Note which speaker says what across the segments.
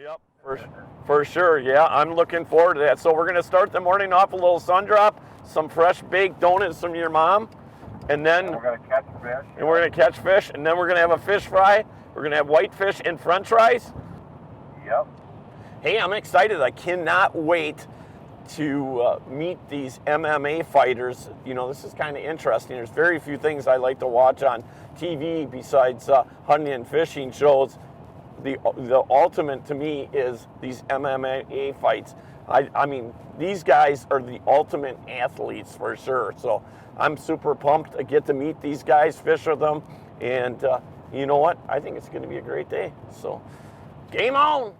Speaker 1: Yep, for sure. Yeah, I'm looking forward to that. So we're going to start the morning off a little sun drop, some fresh baked donuts from your mom, and then
Speaker 2: we're going to catch fish.
Speaker 1: And we're going to catch fish, and then we're going to have a fish fry. We're going to have whitefish and French fries.
Speaker 2: Yep.
Speaker 1: Hey, I'm excited. I cannot wait to meet these MMA fighters. You know, this is kind of interesting. There's very few things I like to watch on TV besides hunting and fishing shows. The ultimate to me is these MMA fights. I mean, these guys are the ultimate athletes for sure. So I'm super pumped to get to meet these guys, fish with them, and you know what? I think it's going to be a great day. So, game on!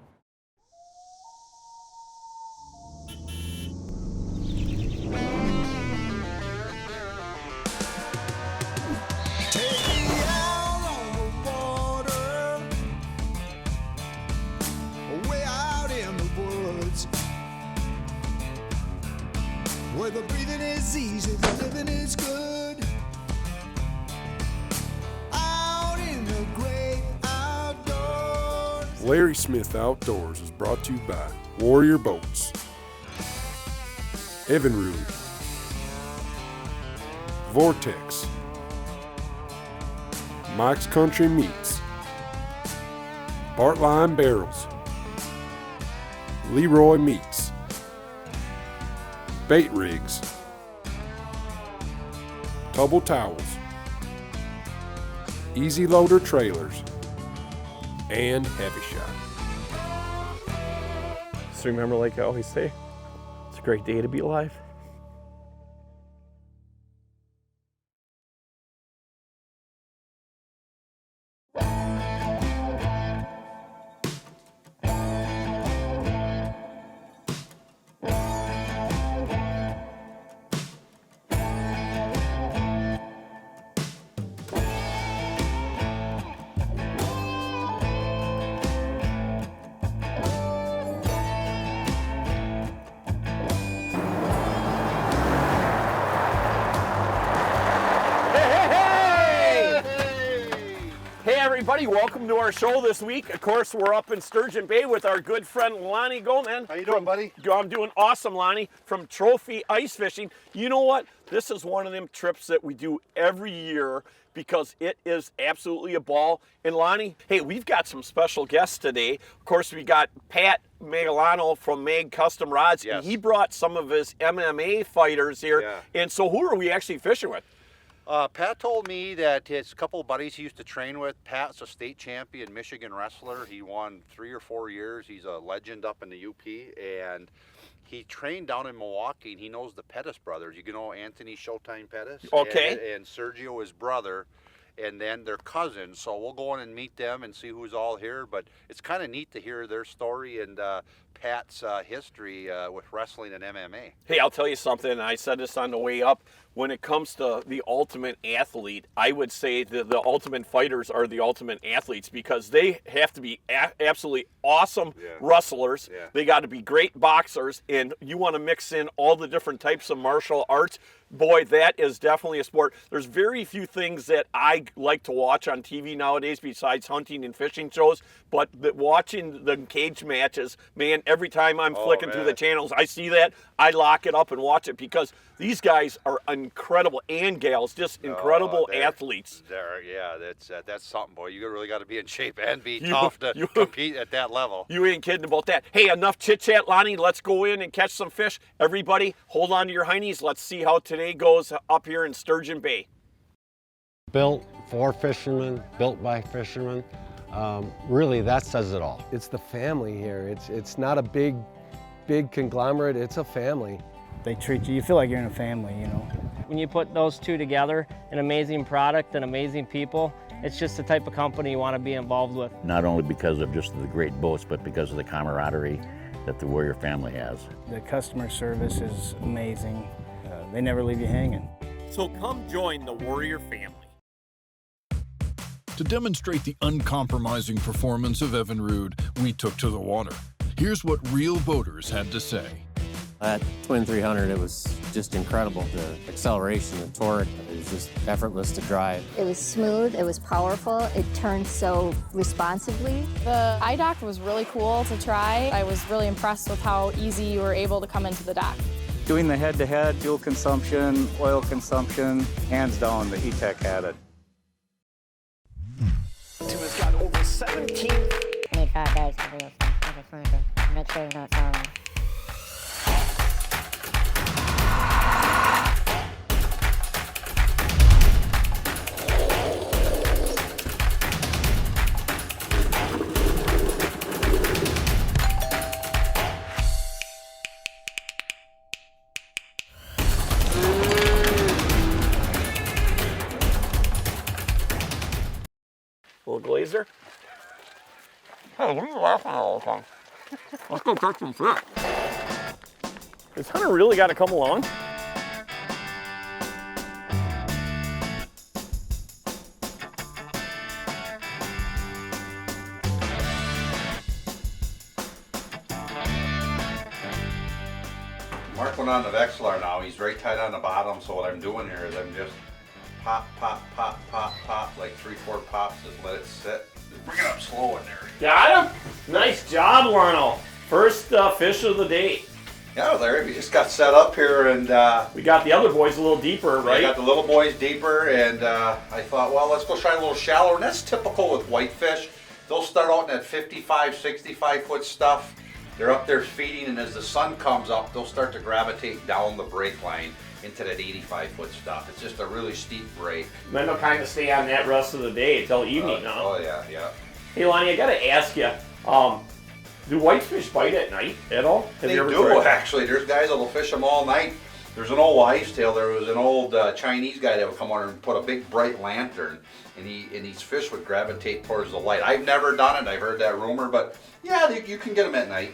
Speaker 3: Where the breathing is easy, the living is good. Out in the great outdoors.
Speaker 4: Larry Smith Outdoors is brought to you by Warrior Boats, Evinrude, Vortex, Mike's Country Meats, Bartline Barrels, Leroy Meats, Bait Rigs, Tubble Towels, Easy Loader Trailers, and Heavy Shot.
Speaker 1: So remember, like I always say, it's a great day to be alive. Everybody, welcome to our show this week. Of course, we're up in Sturgeon Bay with our good friend Lonney Goman.
Speaker 2: How you doing, buddy?
Speaker 1: I'm doing awesome, Lonney, from Trophy Ice Fishing. You know what? This is one of them trips that we do every year because it is absolutely a ball. And Lonney, hey, we've got some special guests today. Of course, we got Pat Magalano from Mag Custom Rods.
Speaker 2: Yes.
Speaker 1: And he brought some of his MMA fighters here.
Speaker 2: Yeah.
Speaker 1: And so who are we actually fishing with?
Speaker 2: Pat told me that his couple of buddies he used to train with, Pat's a state champion Michigan wrestler. He won 3 or 4 years. He's a legend up in the UP, and he trained down in Milwaukee, and he knows the Pettis brothers. You know Anthony Showtime Pettis?
Speaker 1: Okay.
Speaker 2: And Sergio, his brother, and then their cousins. So we'll go in and meet them and see who's all here. But it's kind of neat to hear their story and Pat's history with wrestling and MMA.
Speaker 1: Hey, I'll tell you something. I said this on the way up. When it comes to the ultimate athlete, I would say that the ultimate fighters are the ultimate athletes because they have to be absolutely awesome wrestlers.
Speaker 2: Yeah.
Speaker 1: They got to be great boxers, and you want to mix in all the different types of martial arts. Boy, that is definitely a sport. There's very few things that I like to watch on TV nowadays besides hunting and fishing shows, but watching the cage matches, man, every time I'm flicking through the channels, I see that, I lock it up and watch it because these guys are incredible, and gals, just incredible athletes.
Speaker 2: That's something, boy. You really got to be in shape and be tough to compete at that level.
Speaker 1: You ain't kidding about that. Hey, enough chit-chat, Lonney. Let's go in and catch some fish. Everybody, hold on to your heinies. Let's see how today goes up here in Sturgeon Bay.
Speaker 5: Built for fishermen, built by fishermen. Really, that says it all.
Speaker 6: It's the family here. It's not a big conglomerate. It's a family.
Speaker 7: They treat you feel like you're in a family, you know.
Speaker 8: When you put those two together, an amazing product and amazing people, it's just the type of company you want to be involved with.
Speaker 9: Not only because of just the great boats, but because of the camaraderie that the Warrior family has.
Speaker 7: The customer service is amazing. They never leave you hanging.
Speaker 1: So come join the Warrior family.
Speaker 10: To demonstrate the uncompromising performance of Evinrude, we took to the water. Here's what real boaters had to say.
Speaker 11: At Twin 300, it was just incredible. The acceleration, the torque, it was just effortless to drive.
Speaker 12: It was smooth, it was powerful, it turned so responsively.
Speaker 13: The iDock was really cool to try. I was really impressed with how easy you were able to come into the dock.
Speaker 14: Doing the head-to-head fuel consumption, oil consumption, hands down, the E-Tech had it.
Speaker 1: Tim has got over 17.
Speaker 12: Make guys real fast. I just wanted to make sure you're not following.
Speaker 1: Little glazer. Hey, what are you laughing at all the time? Let's go catch some fish. Has Hunter really got to come along?
Speaker 2: Mark went on the Vexlar now. He's very tight on the bottom, so what I'm doing here is I'm just pop, pop, pop, pop, pop, like 3-4 pops, just let it sit. Just bring it up slow in there.
Speaker 1: Got him. Nice job, Lorno. First fish of the day.
Speaker 2: Yeah, Larry, we just got set up here, and
Speaker 1: we got the other boys a little deeper, right?
Speaker 2: I got the little boys deeper, and I thought, well, let's go try a little shallower, and that's typical with whitefish. They'll start out in that 55, 65 foot stuff. They're up there feeding, and as the sun comes up, they'll start to gravitate down the break line into that 85 foot stuff. It's just a really steep break.
Speaker 1: Then they'll kind of stay on that rest of the day until evening now.
Speaker 2: Oh yeah, yeah.
Speaker 1: Hey Lonney, I gotta ask you, do whitefish bite at night at all?
Speaker 2: They do, actually. There's guys that'll fish them all night. There's an old wives' tale. There was an old Chinese guy that would come on and put a big bright lantern, and these fish would gravitate towards the light. I've never done it. I've heard that rumor, but yeah, you can get them at night.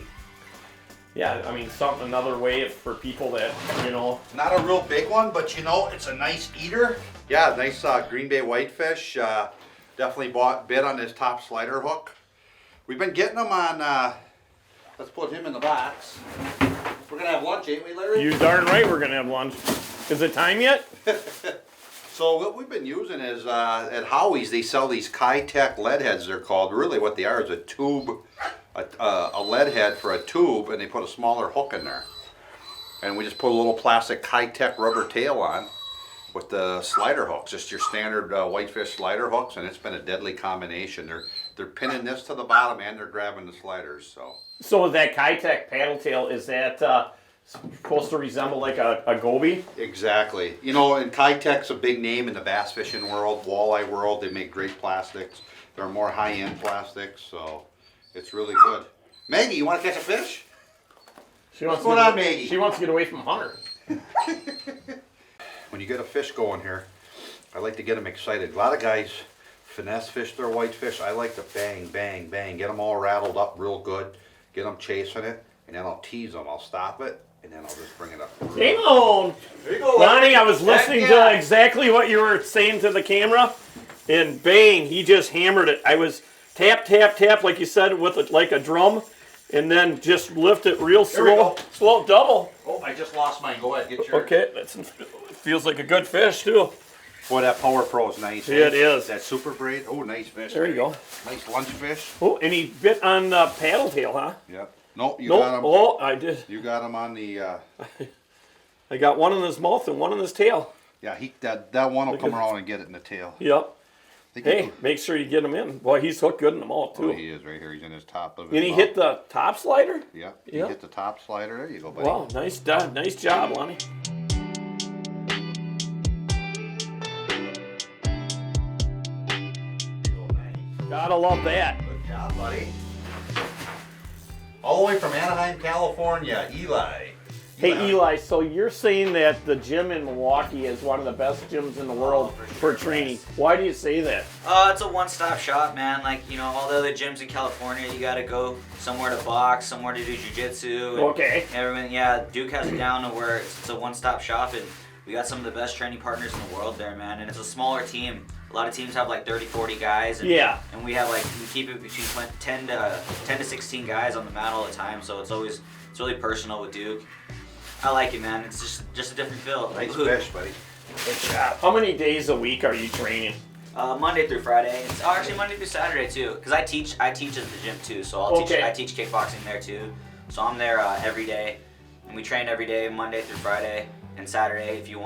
Speaker 1: Yeah, I mean, another way for people that, you know.
Speaker 2: Not a real big one, but you know, it's a nice eater. Yeah, nice Green Bay whitefish. Definitely bit on this top slider hook. We've been getting them on, let's put him in the box. We're gonna have lunch, ain't we, Larry?
Speaker 1: You darn right we're gonna have lunch. Is it time yet?
Speaker 2: So what we've been using is, at Howie's, they sell these Ki-Tech lead heads, they're called. Really what they are is a tube, a lead head for a tube, and they put a smaller hook in there. And we just put a little plastic Ki-Tech rubber tail on with the slider hooks, just your standard whitefish slider hooks, and it's been a deadly combination. They're pinning this to the bottom and they're grabbing the sliders.
Speaker 1: So that Ki-Tech paddle tail, is that supposed to resemble like a goby?
Speaker 2: Exactly. You know, and Ki-Tech's a big name in the bass fishing world, walleye world. They make great plastics. They're more high-end plastics, so it's really good. Maggie, you want to catch a fish? What's going on, Maggie?
Speaker 1: She wants to get away from Hunter.
Speaker 2: When you get a fish going here, I like to get them excited. A lot of guys finesse fish their whitefish. I like to bang, bang, bang, get them all rattled up real good, get them chasing it, and then I'll tease them. I'll stop it, and then I'll just bring it up.
Speaker 1: Hang on.
Speaker 2: There you go,
Speaker 1: Lonney, I was listening to exactly what you were saying to the camera, and bang, he just hammered it. I was tap, tap, tap, like you said, with like a drum, and then just lift it real slow. Slow double.
Speaker 2: Oh, I just lost mine. Go ahead, get yours.
Speaker 1: Okay, feels like a good fish too.
Speaker 2: Boy, that Power Pro is nice.
Speaker 1: Yeah, it is.
Speaker 2: That super braid. Oh, nice fish.
Speaker 1: There you go.
Speaker 2: Nice lunch fish.
Speaker 1: Oh, and he bit on the paddle tail, huh?
Speaker 2: Yep. Nope, you got him.
Speaker 1: Oh, I did.
Speaker 2: You got him on the...
Speaker 1: I got one in his mouth and one in his tail.
Speaker 2: Yeah, that one will come around and get it in the tail.
Speaker 1: Yep. Hey, make sure you get him in. Boy, he's hooked good in the mouth, too.
Speaker 2: Oh, he is right here. He's in his top of his
Speaker 1: And he
Speaker 2: mouth.
Speaker 1: hit the top slider?
Speaker 2: Yep. He hit the top slider. There you go, buddy.
Speaker 1: Wow, nice job, Lonney. Gotta love that.
Speaker 2: Good job, buddy. All the way from Anaheim, California, Eli.
Speaker 1: Hey, Eli, so you're saying that the gym in Milwaukee is one of the best gyms in the world for training. Why do you say that?
Speaker 15: It's a one-stop shop, man. Like, you know, all the other gyms in California, you gotta go somewhere to box, somewhere to do jiu-jitsu.
Speaker 1: Okay.
Speaker 15: Everything, yeah, Duke has it down to where it's a one-stop shop, and we got some of the best training partners in the world there, man. And it's a smaller team. A lot of teams have like 30, 40 guys. And,
Speaker 1: yeah.
Speaker 15: And we have we keep it between 10 to 16 guys on the mat all the time. So it's really personal with Duke. I like it, man. It's just a different feel.
Speaker 2: Nice fish, buddy.
Speaker 1: Good job. How many days a week are you training?
Speaker 15: Monday through Friday. It's actually Monday through Saturday too, because I teach at the gym too. So I teach kickboxing there too. So I'm there every day, and we train every day, Monday through Friday. And Saturday, if you're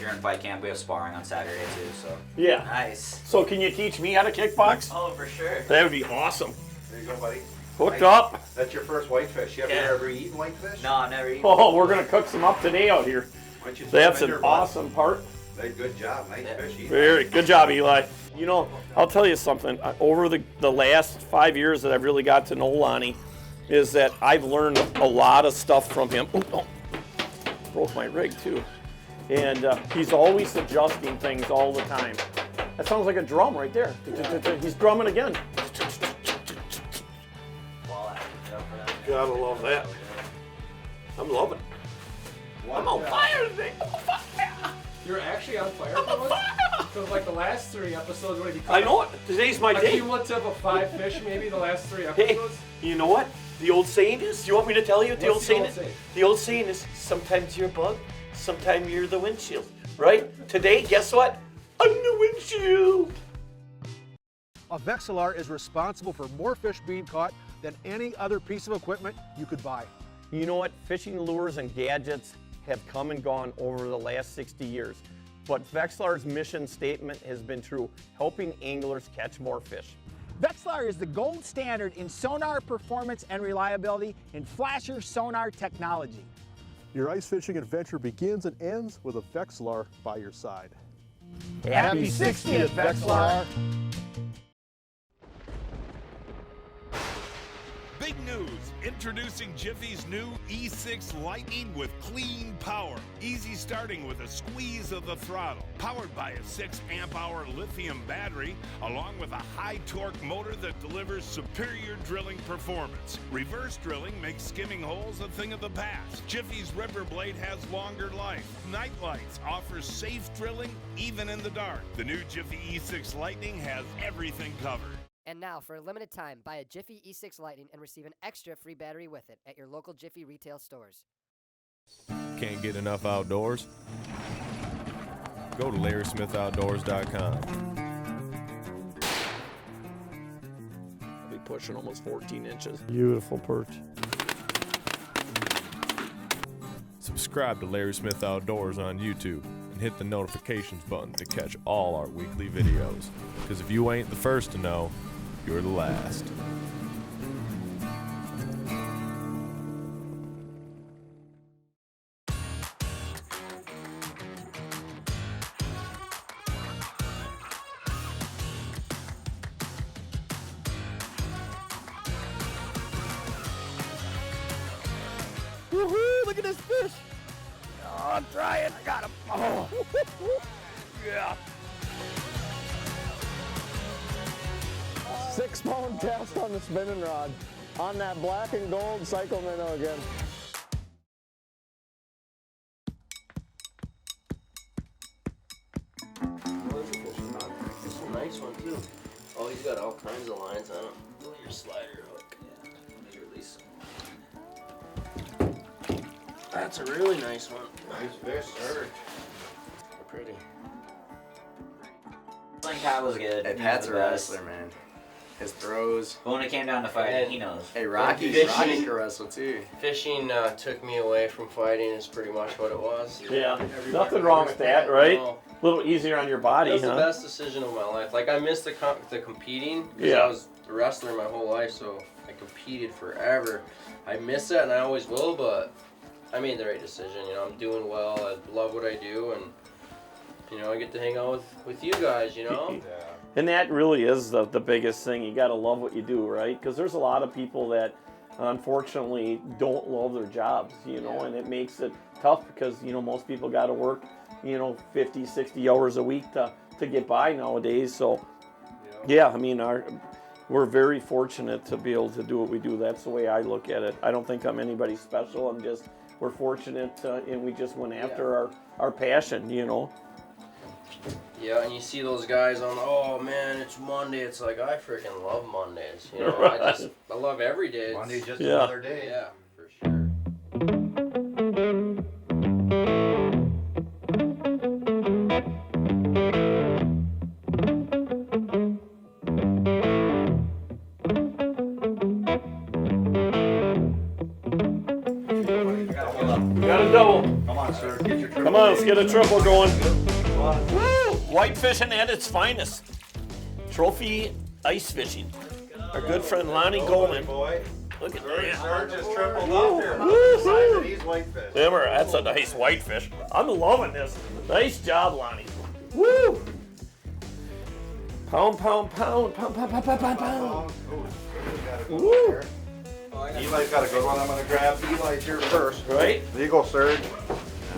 Speaker 15: in fight camp, we have sparring on Saturday too. So
Speaker 1: yeah,
Speaker 15: nice.
Speaker 1: So can you teach me how to kickbox?
Speaker 15: Oh, for sure.
Speaker 1: That would be awesome.
Speaker 2: There you go, buddy.
Speaker 1: Hooked up.
Speaker 2: That's your first whitefish. You ever eaten whitefish?
Speaker 15: No, I've never eaten.
Speaker 1: Oh, we're gonna cook some up today out here. That's an awesome part.
Speaker 2: Good job, nice fish.
Speaker 1: Very good job, Eli. You know, I'll tell you something. Over the last 5 years that I've really got to know Lonney, is that I've learned a lot of stuff from him. Oh, broke my rig too. And he's always adjusting things all the time. That sounds like a drum right there. He's drumming again. Gotta love that. I'm loving it. I'm on fire today. I'm on fire.
Speaker 16: You're actually on fire for once? So like the last 3 episodes, what have you
Speaker 1: I know it. Today's my day.
Speaker 16: A cumulative of 5 fish, maybe the last 3 episodes.
Speaker 1: Hey, you know what? The old saying is. You want me to tell you what the old saying is? The old saying is: sometimes you're a bug, sometimes you're the windshield. Right? Today, guess what? I'm the windshield.
Speaker 17: A Vexilar is responsible for more fish being caught than any other piece of equipment you could buy.
Speaker 1: You know what? Fishing lures and gadgets have come and gone over the last 60 years. But Vexilar's mission statement has been true, helping anglers catch more fish.
Speaker 18: Vexilar is the gold standard in sonar performance and reliability in flasher sonar technology.
Speaker 19: Your ice fishing adventure begins and ends with a Vexilar by your side.
Speaker 18: Happy 60th, Vexilar!
Speaker 20: Big news! Introducing Jiffy's new E6 Lightning with clean power. Easy starting with a squeeze of the throttle. Powered by a 6 amp-hour lithium battery, along with a high torque motor that delivers superior drilling performance. Reverse drilling makes skimming holes a thing of the past. Jiffy's Ripper Blade has longer life. Night Lights offers safe drilling even in the dark. The new Jiffy E6 Lightning has everything covered.
Speaker 21: And now, for a limited time, buy a Jiffy E6 Lightning and receive an extra free battery with it at your local Jiffy retail stores.
Speaker 22: Can't get enough outdoors? Go to LarrySmithOutdoors.com.
Speaker 1: I'll be pushing almost 14 inches.
Speaker 6: Beautiful perch.
Speaker 22: Subscribe to Larry Smith Outdoors on YouTube and hit the notifications button to catch all our weekly videos. Because if you ain't the first to know, you're the last.
Speaker 18: Woohoo! Look at this fish! Oh, I'm trying. I got him. Oh. Yeah.
Speaker 23: 6-pound cast on the spinning rod on that black and gold cycle minnow again.
Speaker 24: It's a nice one too. Oh, he's got all kinds of lines on him. Look at your slider hook. Yeah, let me release him. That's a really nice one.
Speaker 2: Nice fish, sir.
Speaker 24: They're pretty.
Speaker 15: I think Pat was good.
Speaker 25: Hey, Pat's a wrestler, man. His throws.
Speaker 15: But when it came down to fighting, he knows.
Speaker 25: Hey, Rocky can wrestle too.
Speaker 24: Fishing took me away from fighting is pretty much what it was.
Speaker 1: Yeah, nothing wrong with that, right? A little easier on your body,
Speaker 24: It was
Speaker 1: huh?
Speaker 24: the best decision of my life. Like, I missed the competing because
Speaker 1: Yeah.
Speaker 24: I was a wrestler my whole life, so I competed forever. I miss that, and I always will, but I made the right decision. You know, I'm doing well. I love what I do, and you know, I get to hang out with you guys. You know.
Speaker 1: And that really is the biggest thing. You got to love what you do, right? Because there's a lot of people that unfortunately don't love their jobs, you know, and it makes it tough because, you know, most people got to work, you know, 50, 60 hours a week to get by nowadays. So, yeah, I mean, we're very fortunate to be able to do what we do. That's the way I look at it. I don't think I'm anybody special. We're fortunate and we just went after our passion, you know.
Speaker 24: Yeah, and you see those guys on, oh man, it's Monday. It's like, I freaking love Mondays. You know,
Speaker 1: Right.
Speaker 24: I love every day.
Speaker 2: Monday's just
Speaker 1: Yeah.
Speaker 2: another day.
Speaker 24: Yeah, for sure.
Speaker 1: Got a double.
Speaker 2: Come on, sir. Get your triple.
Speaker 1: Come on, let's get a triple going. Woo! White fishing at its finest. Trophy ice fishing. Our good friend Lonney Goman. Look at that.
Speaker 2: Serge just tripled up here. About the size of these whitefish.
Speaker 1: Dimmer, that's a nice whitefish. I'm loving this. Nice job, Lonney. Woo! Pound, pound, pound, pound, pound, pound, pound, pound, pound. Woo!
Speaker 2: Eli's got a good one. I'm going to grab Eli's here first.
Speaker 1: Right?
Speaker 2: There you go, Serge.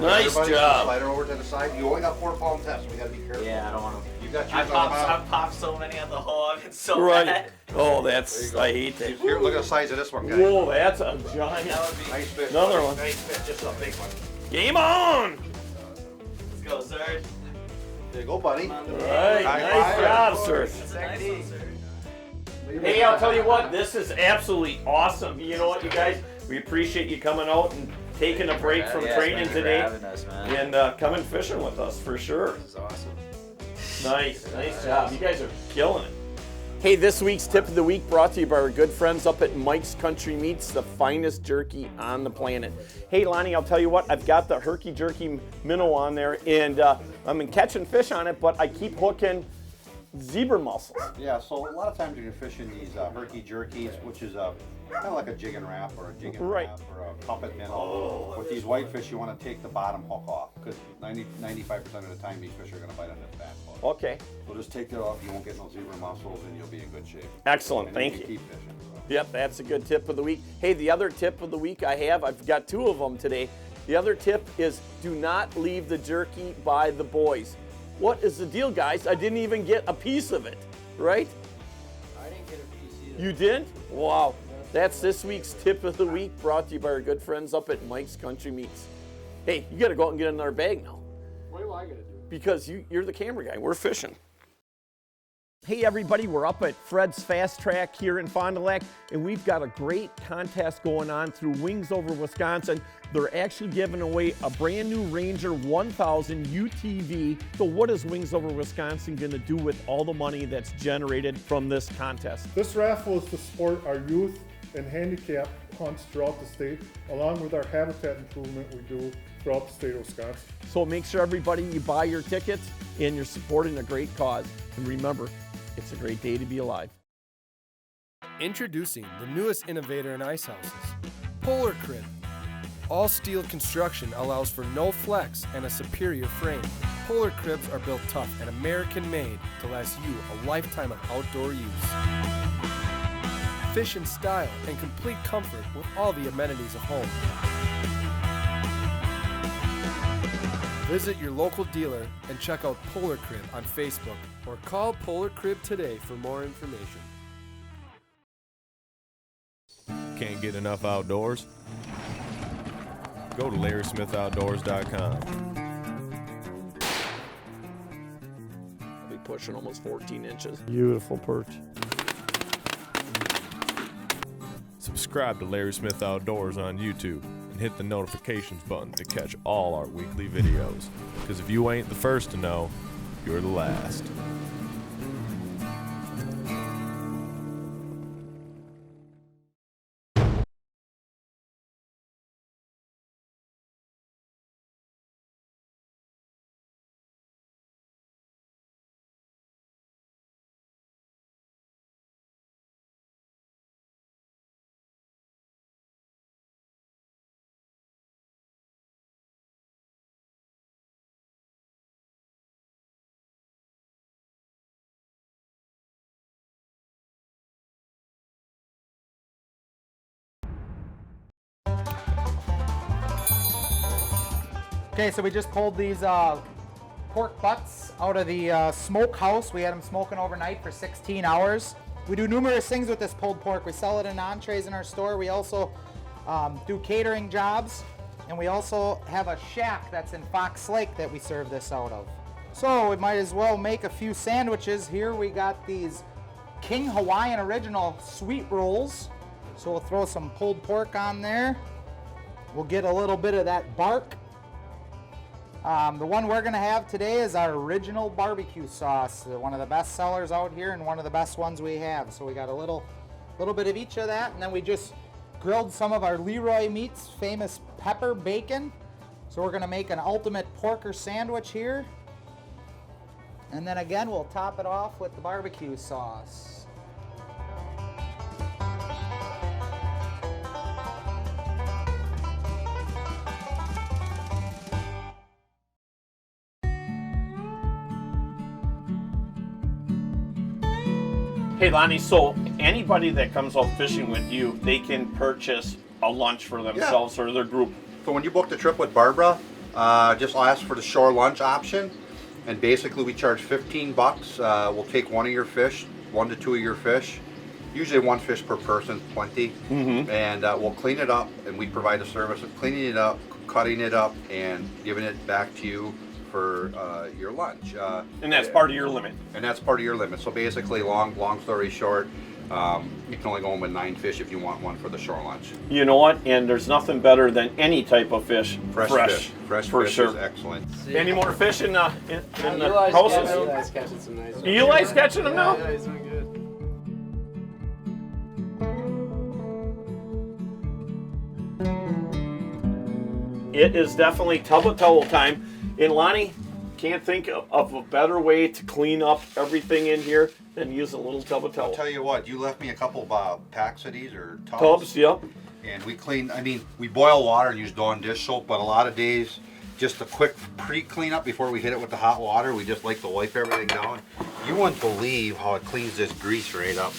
Speaker 1: Nice
Speaker 2: Everybody
Speaker 1: job.
Speaker 2: Slide her over to the side. You only got 4 pound test. We got to be careful.
Speaker 15: Yeah, I don't want to.
Speaker 2: You got
Speaker 15: I've
Speaker 2: yours on the
Speaker 15: I've popped so many at the hole. I've been so
Speaker 1: Right.
Speaker 15: bad.
Speaker 1: Oh, that's, I hate that.
Speaker 2: Here, look at the size of this one, guys.
Speaker 1: Whoa, that's a giant.
Speaker 15: That would be
Speaker 2: Nice fish.
Speaker 1: Another one.
Speaker 2: Nice fish. Just a big one.
Speaker 1: Game on!
Speaker 15: Let's go, Serge.
Speaker 2: There you go, buddy.
Speaker 1: Right, nice job, sir. Hey, I'll tell you what, this is absolutely awesome. You know what, you guys? We appreciate you coming out and taking a break from training today and coming fishing with us for sure.
Speaker 25: This is awesome.
Speaker 1: Nice job. You guys are killing it. Hey, this week's tip of the week brought to you by our good friends up at Mike's Country Meats, the finest jerky on the planet. Hey, Lonney, I'll tell you what, I've got the herky jerky minnow on there, and I've been catching fish on it, but I keep hooking zebra mussels.
Speaker 2: Yeah, so a lot of times you're fishing these herky jerkies, which is kind of like a jig and wrap or a jig and wrap or a puppet minnow. With these whitefish, you want to take the bottom hook off because 95% of the time these fish are going to bite on this back hook.
Speaker 1: Okay.
Speaker 2: So just take that off. You won't get no zebra mussels, and you'll be in good shape.
Speaker 1: Excellent,
Speaker 2: And
Speaker 1: thank
Speaker 2: you.
Speaker 1: you.
Speaker 2: Keep fishing. So.
Speaker 1: Yep, that's a good tip of the week. Hey, the other tip of the week I've got 2 of them today. The other tip is do not leave the jerky by the boys. What is the deal, guys? I didn't even get a piece of it, right?
Speaker 25: I didn't get a piece either.
Speaker 1: You didn't? Wow. That's this week's tip of the week brought to you by our good friends up at Mike's Country Meats. Hey, you got to go out and get another bag now.
Speaker 16: What do I got to do?
Speaker 1: Because you're the camera guy. We're fishing. Hey everybody, we're up at Fred's Fast Track here in Fond du Lac, and we've got a great contest going on through Wings Over Wisconsin. They're actually giving away a brand new Ranger 1000 UTV. So what is Wings Over Wisconsin gonna do with all the money that's generated from this contest?
Speaker 3: This raffle is to support our youth and handicap hunts throughout the state, along with our habitat improvement we do throughout the state of Wisconsin.
Speaker 1: So make sure everybody you buy your tickets and you're supporting a great cause. And remember, it's a great day to be alive.
Speaker 4: Introducing the newest innovator in ice houses, Polar Crib. All steel construction allows for no flex and a superior frame. Polar Cribs are built tough and American made to last you a lifetime of outdoor use. Fish in style and complete comfort with all the amenities of home. Visit your local dealer and check out Polar Crib on Facebook or call Polar Crib today for more information.
Speaker 22: Can't get enough outdoors? Go to LarrySmithOutdoors.com.
Speaker 1: I'll be pushing almost 14 inches.
Speaker 3: Beautiful perch.
Speaker 22: Subscribe to Larry Smith Outdoors on YouTube and hit the notifications button to catch all our weekly videos. Because if you ain't the first to know, you're the last.
Speaker 5: Okay, so we just pulled these pork butts out of the smoke house. We had them smoking overnight for 16 hours. We do numerous things with this pulled pork. We sell it in entrees in our store. We also do catering jobs, and we also have a shack that's in Fox Lake that we serve this out of. So we might as well make a few sandwiches. Here we got these King Hawaiian Original sweet rolls. So we'll throw some pulled pork on there. We'll get a little bit of that bark. The one we're gonna have today is our original barbecue sauce, one of the best sellers out here and one of the best ones we have. So we got a little bit of each of that, and then we just grilled some of our Leroy Meats famous pepper bacon. So we're gonna make an ultimate porker sandwich here. And then again, we'll top it off with the barbecue sauce.
Speaker 1: Hey Lonney, so anybody that comes out fishing with you, they can purchase a lunch for themselves or their group.
Speaker 2: So when you book the trip with Barbara, just ask for the shore lunch option, and basically we charge $15. We'll take one of your fish, 1 to 2 of your fish. Usually 1 fish per person, plenty. And we'll clean it up, and we provide a service of cleaning it up, cutting it up, and giving it back to you for your lunch.
Speaker 1: And that's part of your limit.
Speaker 2: And that's part of your limit. So basically, long story short, you can only go home with 9 fish if you want one for the shore lunch.
Speaker 1: You know what? And there's nothing better than any type of fish.
Speaker 2: Fresh fish. Fresh
Speaker 1: for
Speaker 2: fish
Speaker 1: sure.
Speaker 2: is excellent.
Speaker 1: Any more fish in the
Speaker 25: Eli's
Speaker 1: houses?
Speaker 25: Eli's catching some nice ones.
Speaker 1: Eli's catching them now?
Speaker 25: Yeah, he's doing good.
Speaker 1: It is definitely tub of towel time. And Lonney, can't think of a better way to clean up everything in here than use a little tub of towel.
Speaker 2: I'll tell you what, you left me a couple packs of these, or tubs.
Speaker 1: Tubs, yep.
Speaker 2: And we clean, I mean, we boil water and use Dawn dish soap, but a lot of days, just a quick pre-cleanup before we hit it with the hot water, we just like to wipe everything down. You wouldn't believe how it cleans this grease right up.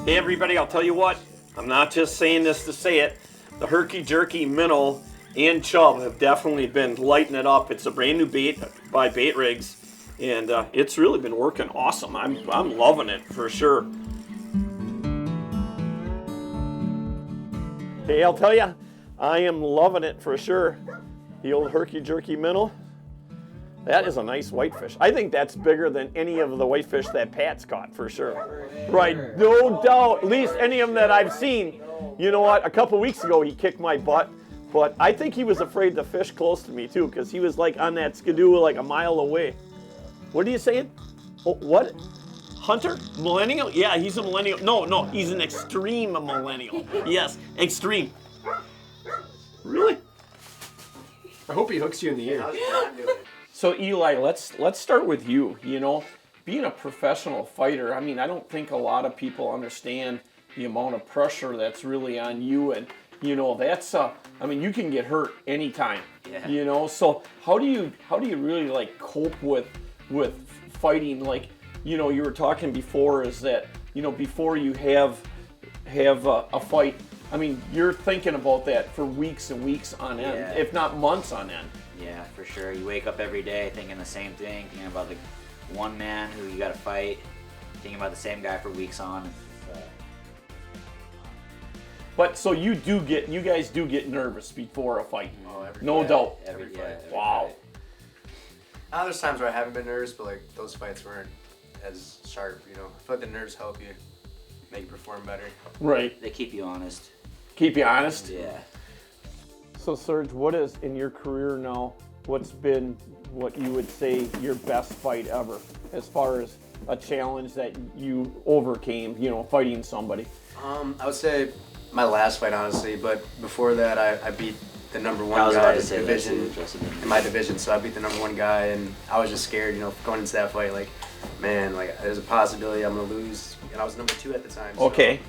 Speaker 1: Hey everybody, I'll tell you what, I'm not just saying this to say it. The Herky Jerky minnow and chub have definitely been lighting it up. It's a brand new bait by Bait Rigs, and it's really been working awesome. I'm loving it for sure. Hey, I'll tell you, I am loving it for sure. The old Herky Jerky minnow. That is a nice whitefish. I think that's bigger than any of the whitefish that Pat's caught for sure. Right, no doubt. At least any of them that I've seen. You know what? A couple weeks ago he kicked my butt, but I think he was afraid to fish close to me too, because he was like on that skidoo like a mile away. What are you saying? Oh, what? Hunter? Millennial? Yeah, he's a millennial. No, he's an extreme millennial. Yes, extreme. Really?
Speaker 16: I hope he hooks you in the ear.
Speaker 1: So Eli, let's start with you. You know, being a professional fighter, I mean, I don't think a lot of people understand the amount of pressure that's really on you, and you know, that's I mean, you can get hurt anytime.
Speaker 15: Yeah.
Speaker 1: You know, so how do you really like cope with fighting? Like, you know, you were talking before, is that, you know, before you have a fight, I mean, you're thinking about that for weeks and weeks on end,
Speaker 15: Yeah.
Speaker 1: if not months on end.
Speaker 15: Yeah, for sure. You wake up every day thinking the same thing, thinking about the one man who you got to fight, thinking about the same guy for weeks on.
Speaker 1: But so you guys do get nervous before a fight.
Speaker 25: Oh,
Speaker 1: no doubt.
Speaker 25: Every fight.
Speaker 1: Wow.
Speaker 25: There's times where I haven't been nervous, but like those fights weren't as sharp, you know. I feel like the nerves help you make you perform better.
Speaker 1: Right.
Speaker 15: They keep you honest.
Speaker 1: Keep you honest?
Speaker 15: Yeah.
Speaker 1: So Serge, what is in your career now, what's been what you would say your best fight ever, as far as a challenge that you overcame, you know, fighting somebody?
Speaker 25: I would say my last fight, honestly, but before that I beat the number one
Speaker 15: I was
Speaker 25: guy
Speaker 15: about
Speaker 25: in
Speaker 15: to say
Speaker 25: the
Speaker 15: that
Speaker 25: division,
Speaker 15: too,
Speaker 25: in my division, so I beat the number one guy, and I was just scared, you know, going into that fight, like, man, like, there's a possibility I'm gonna lose, and I was number 2 at the time. So.
Speaker 1: Okay.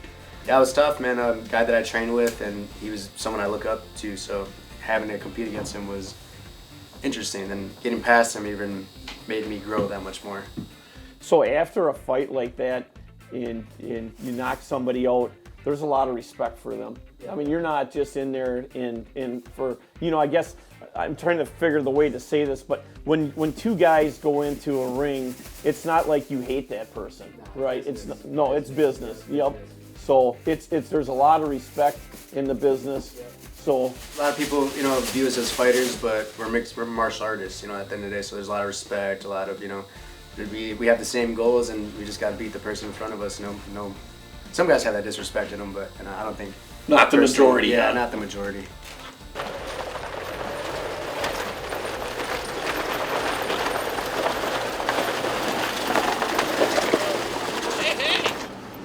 Speaker 25: Yeah, it was tough, man. A guy that I trained with, and he was someone I look up to, so having to compete against him was interesting, and getting past him even made me grow that much more.
Speaker 1: So after a fight like that, and you knock somebody out, there's a lot of respect for them. I mean, you're not just in there in for, you know, I guess I'm trying to figure the way to say this, but when two guys go into a ring, it's not like you hate that person, right? It's business. Yep. So there's a lot of respect in the business. So
Speaker 25: a lot of people, you know, view us as fighters, but we're martial artists, you know, at the end of the day. So there's a lot of respect, a lot of, you know, we have the same goals, and we just got to beat the person in front of us. No, some guys have that disrespect in them, but I don't think
Speaker 1: Not the majority.
Speaker 25: Yeah, not the majority.
Speaker 1: Hey!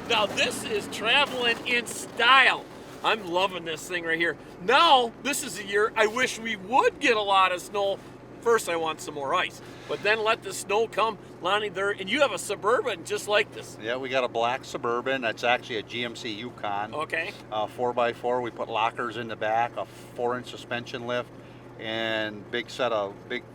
Speaker 1: Now this is traveling in style. I'm loving this thing right here. Now, this is a year I wish we would get a lot of snow. First, I want some more ice, but then let the snow come. Lonnie, there, and you have a Suburban just like this.
Speaker 2: Yeah, we got a black Suburban. That's actually a GMC Yukon.
Speaker 1: Okay.
Speaker 2: 4x4. We put lockers in the back, a 4-inch suspension lift, and big set of big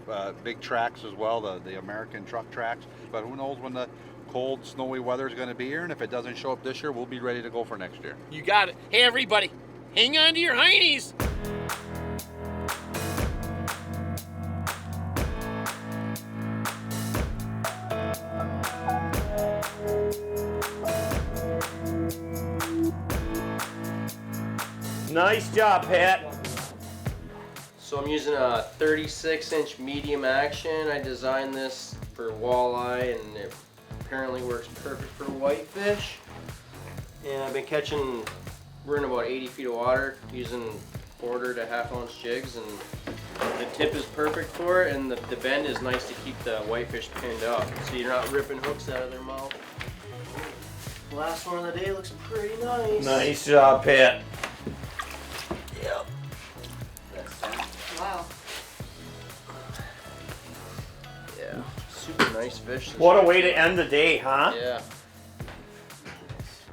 Speaker 2: tracks as well, the American truck tracks. But who knows when the cold, snowy weather is going to be here, and if it doesn't show up this year, we'll be ready to go for next year.
Speaker 1: You got it. Hey, everybody, hang on to your heinies. Nice job, Pat.
Speaker 24: So I'm using a 36-inch medium action. I designed this for walleye, and it apparently works perfect for whitefish. And I've been catching, we're in about 80 feet of water using 1/4 to 1/2 ounce jigs, and the tip is perfect for it, and the bend is nice to keep the whitefish pinned up, so you're not ripping hooks out of their mouth. The last one of the day looks pretty nice.
Speaker 1: Nice job, Pat.
Speaker 24: Yep. Wow. Yeah, super nice fish.
Speaker 1: What a way to end the day, huh?
Speaker 24: Yeah.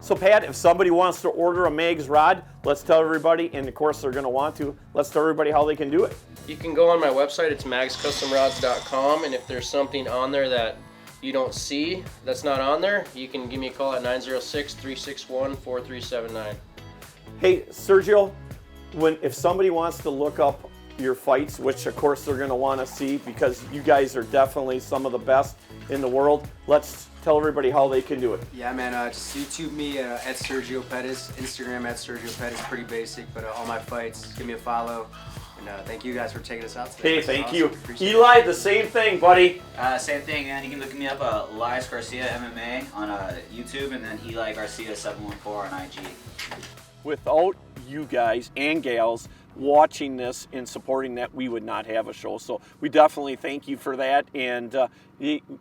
Speaker 1: So Pat, if somebody wants to order a Mags rod, let's tell everybody, and of course they're going to want to, let's tell everybody how they can do it.
Speaker 24: You can go on my website, it's magscustomrods.com, and if there's something on there that you don't see that's not on there, you can give me a call at 906-361-4379.
Speaker 1: Hey, Sergio, if somebody wants to look up your fights, which of course they're going to want to see because you guys are definitely some of the best in the world, let's tell everybody how they can do it.
Speaker 25: Yeah, man, just YouTube me at Sergio Pettis, Instagram at Sergio Pettis, pretty basic, but all my fights, give me a follow. And thank you guys for taking us out today.
Speaker 1: Hey, thank you. Eli, the same thing, buddy.
Speaker 15: Same thing, man. You can look me up, Elias Garcia MMA on YouTube, and then Eli Garcia 714 on IG.
Speaker 1: Without you guys and gals watching this and supporting that, we would not have a show. So we definitely thank you for that. And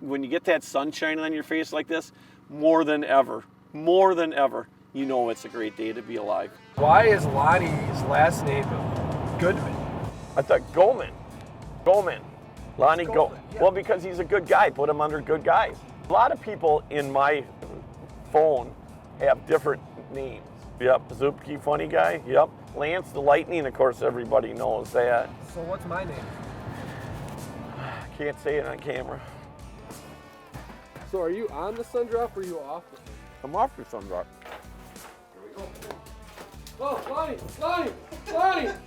Speaker 1: when you get that sunshine on your face like this, more than ever, you know it's a great day to be alive.
Speaker 4: Why is Lonnie's last name Goodman?
Speaker 1: I thought Goman. Lonney Goman. Yeah. Well, because he's a good guy. Put him under good guys. A lot of people in my phone have different names. Yep, Zupke, funny guy. Yep, Lance the Lightning, of course, everybody knows that.
Speaker 4: So what's my name?
Speaker 1: Can't say it on camera.
Speaker 4: So are you on the sun drop or are you off the sun?
Speaker 1: I'm off the sun drop.
Speaker 4: Here we go. Oh, Lonnie!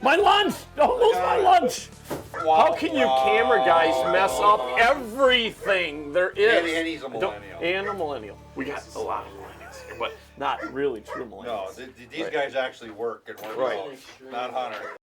Speaker 1: My lunch! Don't lose my lunch! How can you camera guys mess up everything there is?
Speaker 2: And he's a millennial.
Speaker 1: And a millennial. We got a lot of millennials here, but not really true millennials.
Speaker 2: No, these guys actually work and work well, not Hunter.